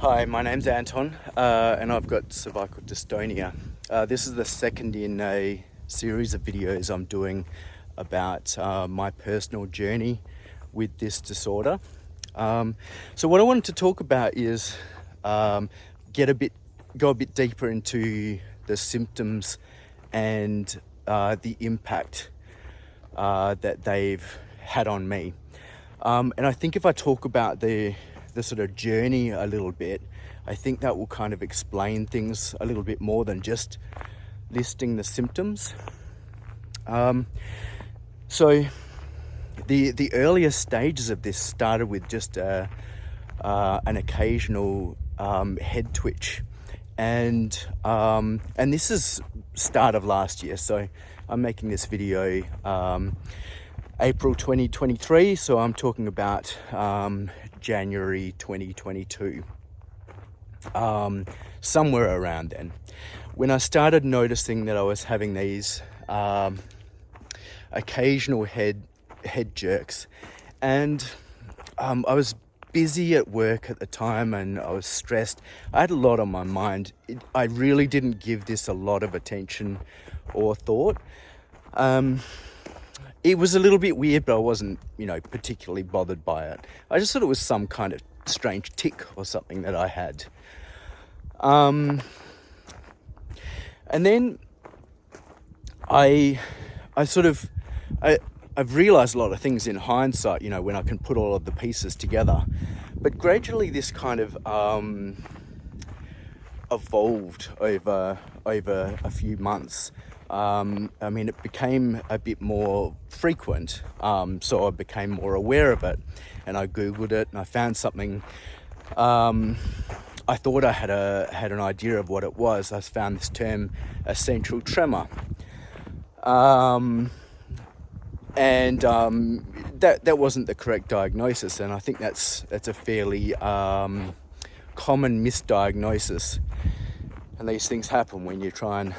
Hi, my name's Anton, and I've got cervical dystonia. This is the second in a series of videos I'm doing about my personal journey with this disorder. So what I wanted to talk about is go a bit deeper into the symptoms and the impact that they've had on me. And I think if I talk about the sort of journey a little bit, I think that will kind of explain things a little bit more than just listing the symptoms. So the earlier stages of this started with just an occasional head twitch, and this is start of last year. So I'm making this video April 2023, so I'm talking about January 2022, somewhere around then, when I started noticing that I was having these occasional head jerks, and I was busy at work at the time and I was stressed. I had a lot on my mind. I really didn't give this a lot of attention or thought. It was a little bit weird, but I wasn't, particularly bothered by it. I just thought it was some kind of strange tic or something that I had. And then I've realized a lot of things in hindsight, when I can put all of the pieces together. But gradually this kind of evolved over a few months. It became a bit more frequent, so I became more aware of it, and I Googled it and I found something. I thought I had an idea of what it was. I found this term, essential tremor, and that wasn't the correct diagnosis, and I think that's a fairly common misdiagnosis, and these things happen when you try and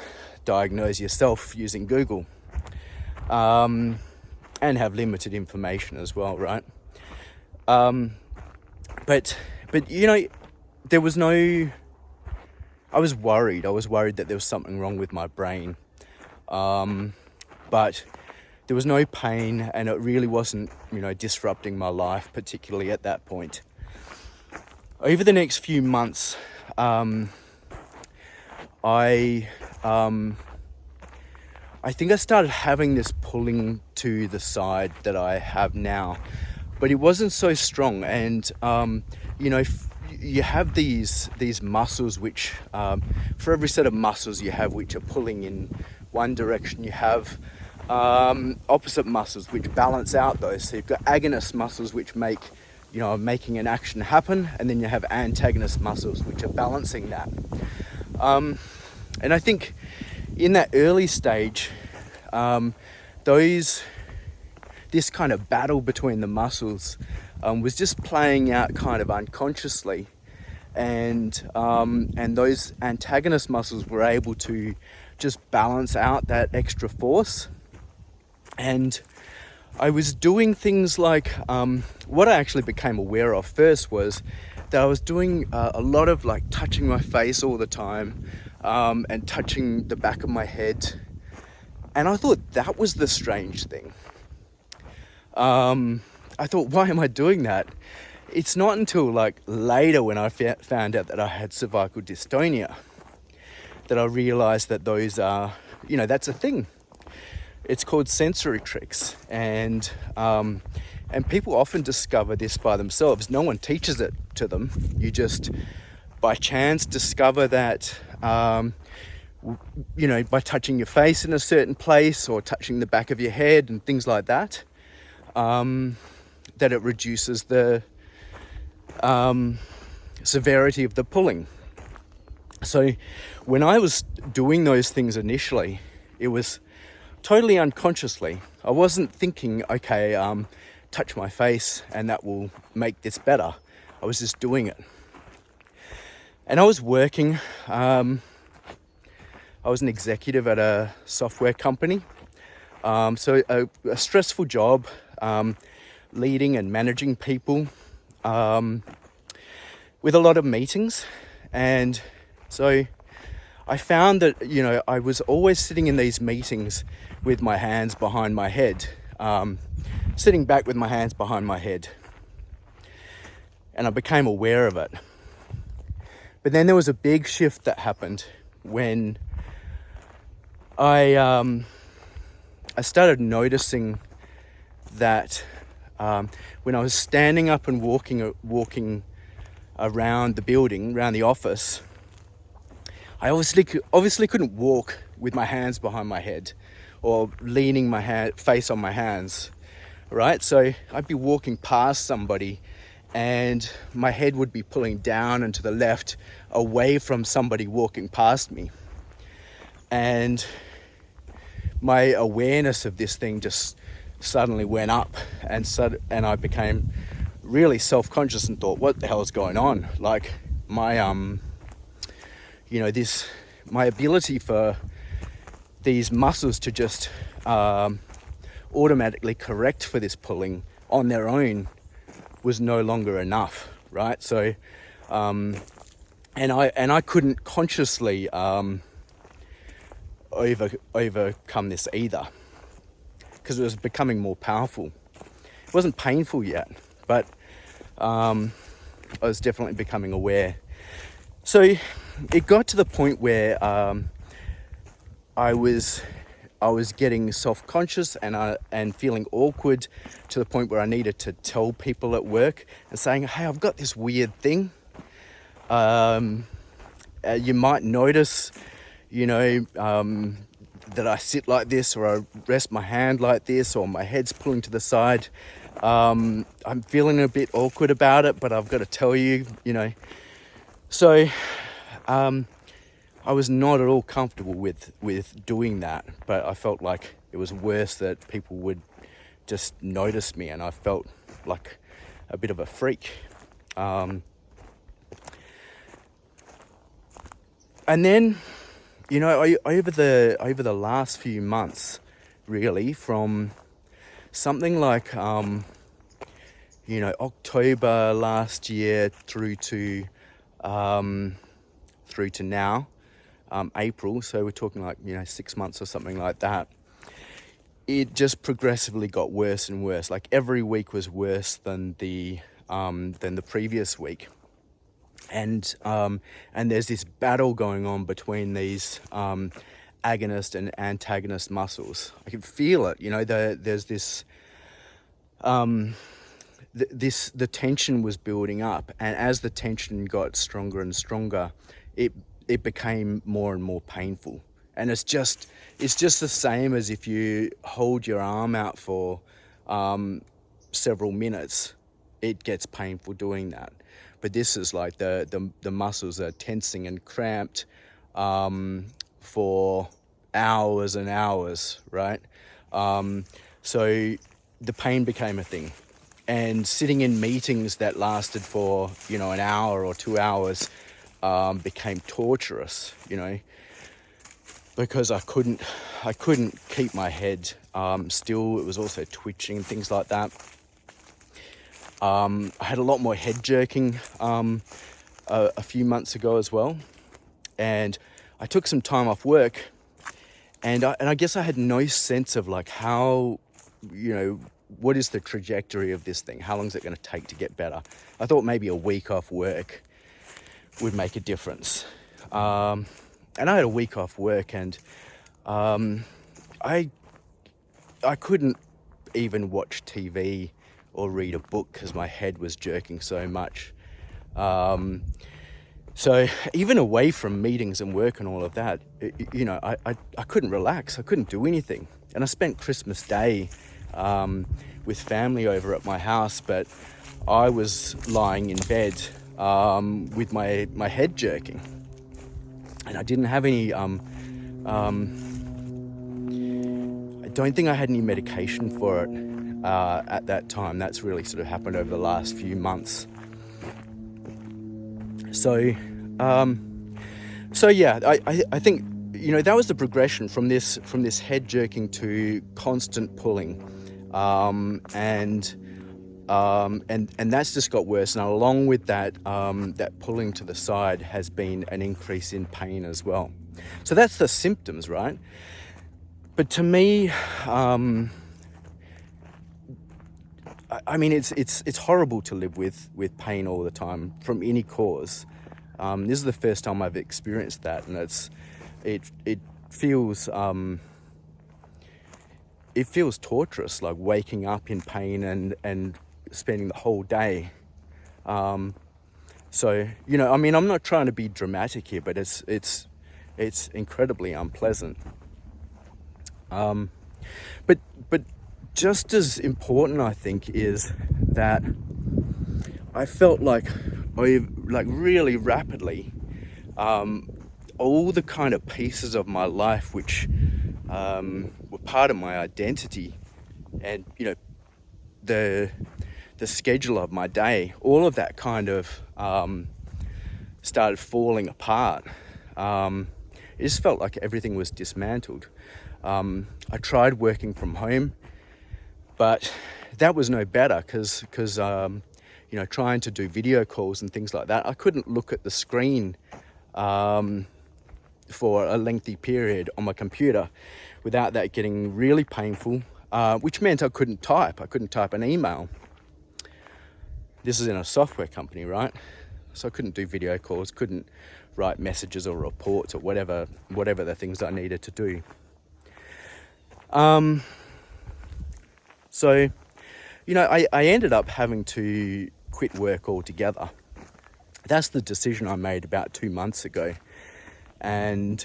diagnose yourself using Google, and have limited information as well, right? But there was I was worried that there was something wrong with my brain, but there was no pain, and it really wasn't disrupting my life, particularly at that point. Over the next few months, I think I started having this pulling to the side that I have now, but it wasn't so strong. And you have these muscles which, for every set of muscles you have which are pulling in one direction, you have opposite muscles which balance out those. So you've got agonist muscles which make making an action happen, and then you have antagonist muscles which are balancing that. And I think in that early stage, this kind of battle between the muscles was just playing out kind of unconsciously, and those antagonist muscles were able to just balance out that extra force. And I was doing things like, what I actually became aware of first was that I was doing a lot of touching my face all the time, and touching the back of my head. And I thought that was the strange thing. I thought, why am I doing that? It's not until later, when I found out that I had cervical dystonia, that I realized that those are, that's a thing. It's called sensory tricks, and people often discover this by themselves. No one teaches it to them. You just, by chance, discover that, by touching your face in a certain place or touching the back of your head and things like that, that it reduces the severity of the pulling. So when I was doing those things initially, it was totally unconsciously. I wasn't thinking, okay, touch my face and that will make this better. I was just doing it. And I was working, I was an executive at a software company. So a stressful job, leading and managing people. with a lot of meetings. And so I found that, I was always sitting in these meetings with my hands behind my head, sitting back with my hands behind my head. And I became aware of it. But then there was a big shift that happened when I started noticing that when I was standing up and walking around the building, around the office, I obviously couldn't walk with my hands behind my head or leaning my face on my hands, right? So I'd be walking past somebody and my head would be pulling down and to the left away from somebody walking past me. And my awareness of this thing just suddenly went up, and I became really self-conscious and thought, what the hell is going on? Like my my ability for these muscles to just automatically correct for this pulling on their own was no longer enough, right? So and I couldn't consciously overcome this either, because it was becoming more powerful. It wasn't painful yet, but I was definitely becoming aware. So it got to the point where I was getting self-conscious and feeling awkward, to the point where I needed to tell people at work and saying, hey, I've got this weird thing. You might notice, that I sit like this, or I rest my hand like this, or my head's pulling to the side. I'm feeling a bit awkward about it, but I've got to tell you, So I was not at all comfortable with doing that, but I felt like it was worse that people would just notice me, and I felt like a bit of a freak. And then, over the last few months, really, from something like October last year through to now, April, so we're talking like 6 months or something like that, it just progressively got worse and worse. Like every week was worse than the previous week. And there's this battle going on between these agonist and antagonist muscles. I can feel it. There's this the tension was building up, and as the tension got stronger and stronger, it became more and more painful. And it's just the same as if you hold your arm out for several minutes. It gets painful doing that. But this is like the muscles are tensing and cramped for hours and hours, right? So the pain became a thing. And sitting in meetings that lasted for, an hour or 2 hours became torturous, because I couldn't keep my head still. It was also twitching and things like that. I had a lot more head jerking a few months ago as well, and I took some time off work, and I guess I had no sense of like how, what is the trajectory of this thing? How long is it going to take to get better? I thought maybe a week off work would make a difference, and I had a week off work, and I couldn't even watch TV or read a book because my head was jerking so much. So even away from meetings and work and all of that, I couldn't relax. I couldn't do anything. And I spent Christmas Day with family over at my house, but I was lying in bed with my head jerking. And I didn't have any, I don't think I had any medication for it at that time. That's really sort of happened over the last few months. So yeah, I think, that was the progression from this head jerking to constant pulling. And And that's just got worse. And along with that, that pulling to the side has been an increase in pain as well. So that's the symptoms, right? But to me, I mean, it's horrible to live with pain all the time from any cause. This is the first time I've experienced that, and it feels torturous, like waking up in pain and spending the whole day. So, you know, I mean, I'm not trying to be dramatic here, but it's incredibly unpleasant. But just as important, I think, is that I felt like really rapidly, all the kind of pieces of my life which were part of my identity, and, you know, the schedule of my day, all of that kind of started falling apart. It just felt like everything was dismantled. I tried working from home, but that was no better because you know, trying to do video calls and things like that, I couldn't look at the screen for a lengthy period on my computer without that getting really painful, which meant I couldn't type an email. This is in a software company, right? So I couldn't do video calls, couldn't write messages or reports or whatever the things I needed to do. So, you know, I ended up having to quit work altogether. That's the decision I made about 2 months ago. And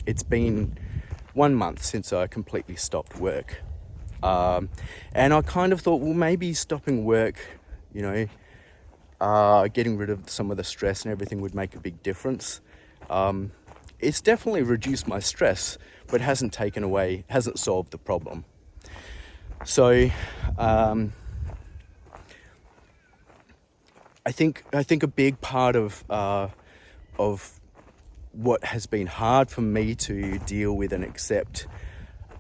it's been 1 month since I completely stopped work. And I kind of thought, well, maybe stopping work, you know, getting rid of some of the stress and everything would make a big difference. It's definitely reduced my stress, but hasn't solved the problem. So I think a big part of what has been hard for me to deal with and accept,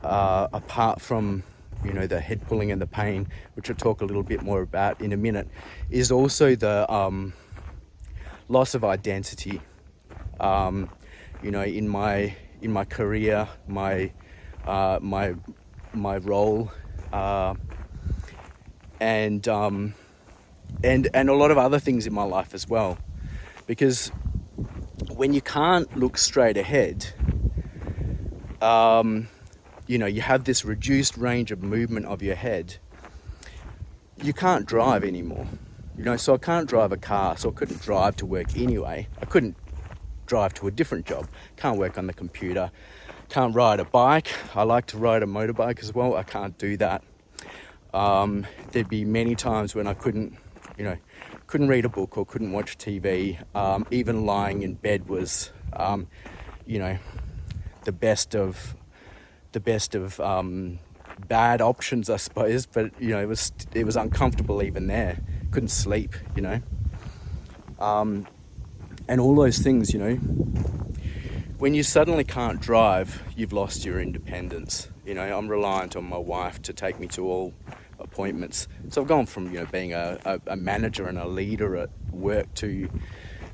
apart from, you know, the head pulling and the pain, which I'll talk a little bit more about in a minute, is also the loss of identity. You know, in my career, my role, and a lot of other things in my life as well, because when you can't look straight ahead, you know, you have this reduced range of movement of your head. You can't drive anymore, you know. So I can't drive a car, so I couldn't drive to work anyway. I couldn't drive to a different job. Can't work on the computer. Can't ride a bike. I like to ride a motorbike as well. I can't do that. There'd be many times when I couldn't read a book or couldn't watch TV. Even lying in bed was, you know, the best of bad options, I suppose. But, you know, it was uncomfortable even there. Couldn't sleep, you know. And all those things, you know, when you suddenly can't drive, you've lost your independence. You know, I'm reliant on my wife to take me to all appointments. So I've gone from, you know, being a manager and a leader at work to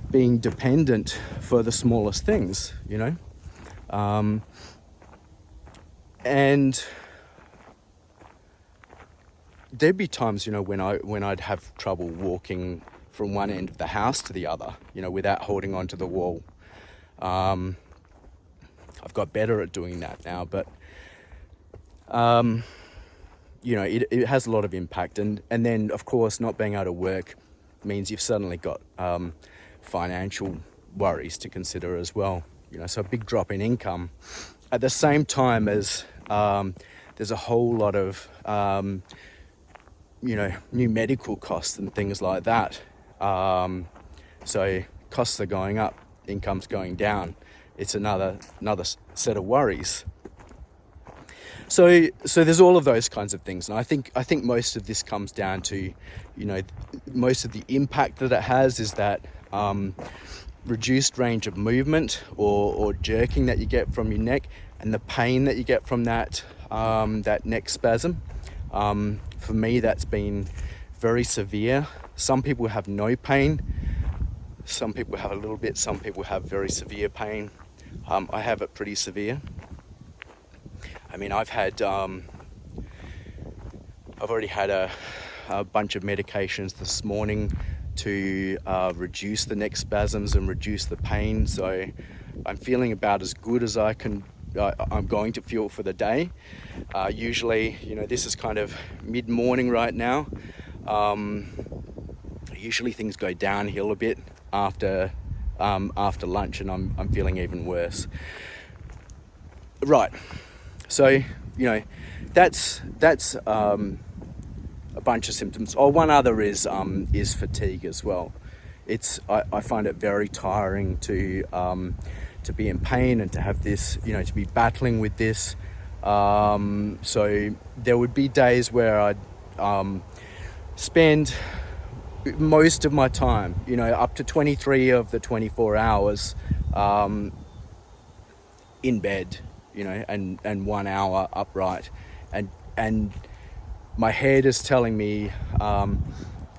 being dependent for the smallest things, you know. And there'd be times, you know, when I'd have trouble walking from one end of the house to the other, you know, without holding onto the wall. I've got better at doing that now, but you know, it has a lot of impact. And then, of course, not being able to work means you've suddenly got financial worries to consider as well. You know, so a big drop in income at the same time as there's a whole lot of you know, new medical costs and things like that. So costs are going up, income's going down. It's another set of worries. So there's all of those kinds of things, and I think most of this comes down to, you know, most of the impact that it has is that reduced range of movement or jerking that you get from your neck, and the pain that you get from that neck spasm. For me, that's been very severe. Some people have no pain. Some people have a little bit. Some people have very severe pain. I have it pretty severe. I mean, I've already had a bunch of medications this morning to reduce the neck spasms and reduce the pain. So I'm feeling about as good as I'm going to feel for the day. Usually, this is kind of mid-morning right now. Usually things go downhill a bit after lunch, and I'm feeling even worse. Right. So, that's a bunch of symptoms. One other is fatigue as well. I find it very tiring to be in pain and to have this, to be battling with this. So there would be days where I'd spend most of my time, up to 23 of the 24 hours in bed, and 1 hour upright, and my head is telling me,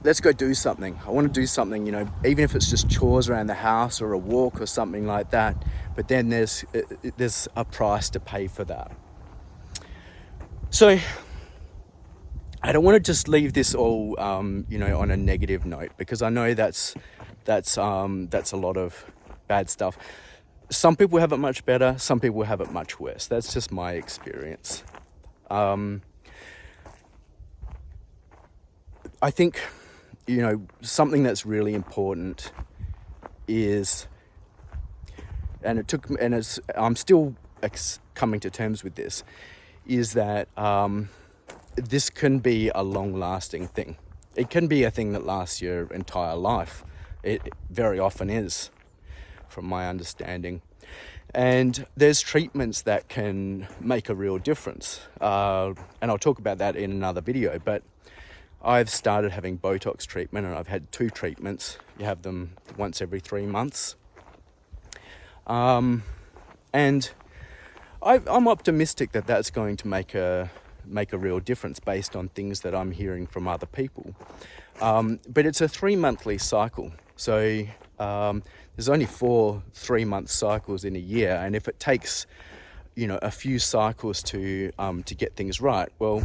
let's go do something. I want to do something, even if it's just chores around the house or a walk or something like that. But then there's a price to pay for that. So I don't want to just leave this all, on a negative note, because I know that's a lot of bad stuff. Some people have it much better. Some people have it much worse. That's just my experience. I think, something that's really important is, I'm still coming to terms with this, is that this can be a long-lasting thing. It can be a thing that lasts your entire life. It very often is, from my understanding. And there's treatments that can make a real difference. And I'll talk about that in another video, but I've started having Botox treatment, and I've had 2 treatments. You have them once every 3 months. And I'm optimistic that that's going to make a real difference based on things that I'm hearing from other people. But it's a 3-monthly cycle. So there's only 4 3-month cycles in a year. And if it takes, a few cycles to get things right, well,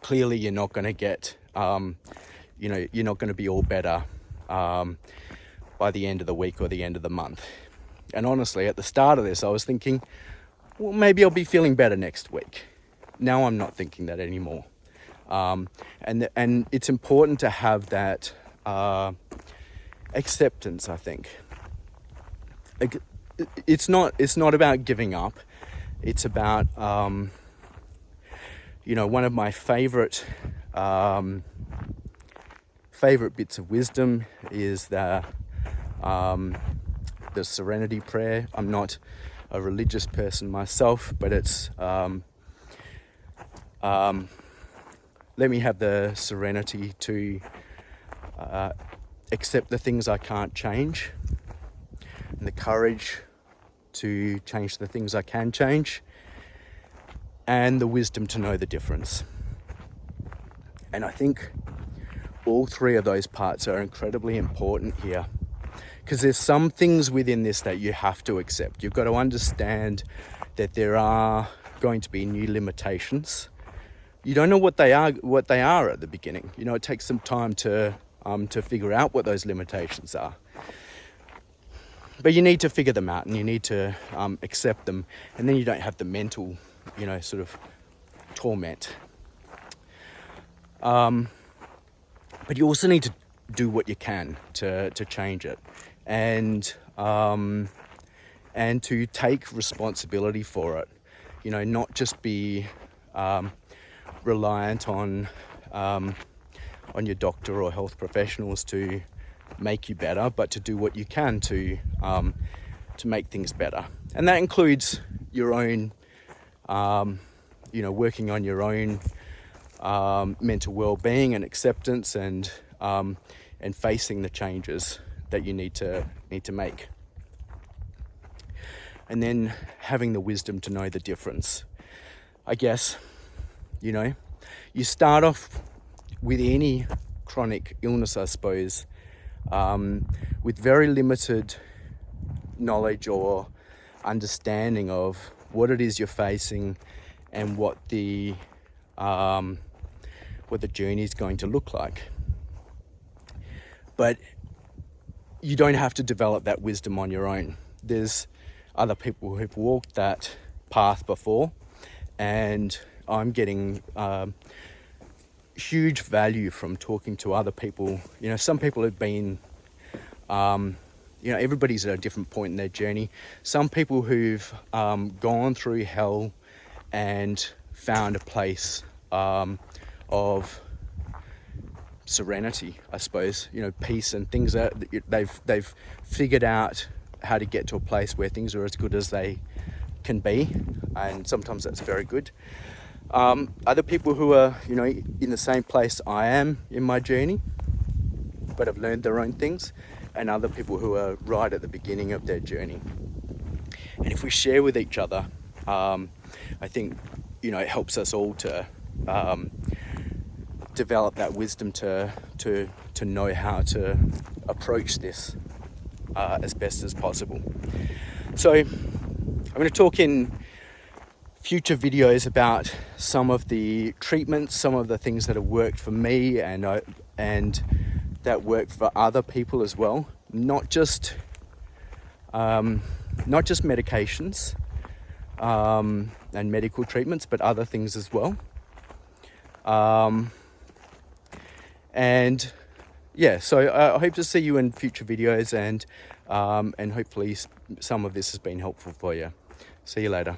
clearly you're not going to get, you're not going to be all better by the end of the week or the end of the month. And honestly, at the start of this, I was thinking, well, maybe I'll be feeling better next week. Now I'm not thinking that anymore. And it's important to have that acceptance, I think. It's not about giving up. It's about, one of my favorite bits of wisdom is the serenity prayer. I'm not a religious person myself, but it's let me have the serenity to accept the things I can't change, and the courage to change the things I can change, and the wisdom to know the difference. And I think all 3 of those parts are incredibly important here, because there's some things within this that you have to accept. You've got to understand that there are going to be new limitations. You don't know what they are at the beginning. It takes some time to figure out what those limitations are. But you need to figure them out, and you need to accept them, and then you don't have the mental, sort of torment. But you also need to do what you can to change it, and to take responsibility for it. Not just be reliant on your doctor or health professionals to make you better, but to do what you can to make things better. And that includes your own, working on your own mental well-being and acceptance, and facing the changes that you need to make. And then having the wisdom to know the difference. I guess, You start off with any chronic illness, I suppose, with very limited knowledge or understanding of what it is you're facing and what the journey is going to look like. But you don't have to develop that wisdom on your own. There's other people who've walked that path before, and I'm getting huge value from talking to other people. You know, some people have been, everybody's at a different point in their journey. Some people who've gone through hell and found a place of serenity, I suppose, peace and things that they've figured out how to get to a place where things are as good as they can be, and sometimes that's very good. Other people who are, in the same place I am in my journey, but have learned their own things, and other people who are right at the beginning of their journey. And if we share with each other, I think, it helps us all to develop that wisdom to know how to approach this as best as possible. So I'm going to talk in future videos about some of the treatments, some of the things that have worked for me and that work for other people as well. Not just medications and medical treatments, but other things as well. And yeah, so I hope to see you in future videos, and hopefully some of this has been helpful for you. See you later.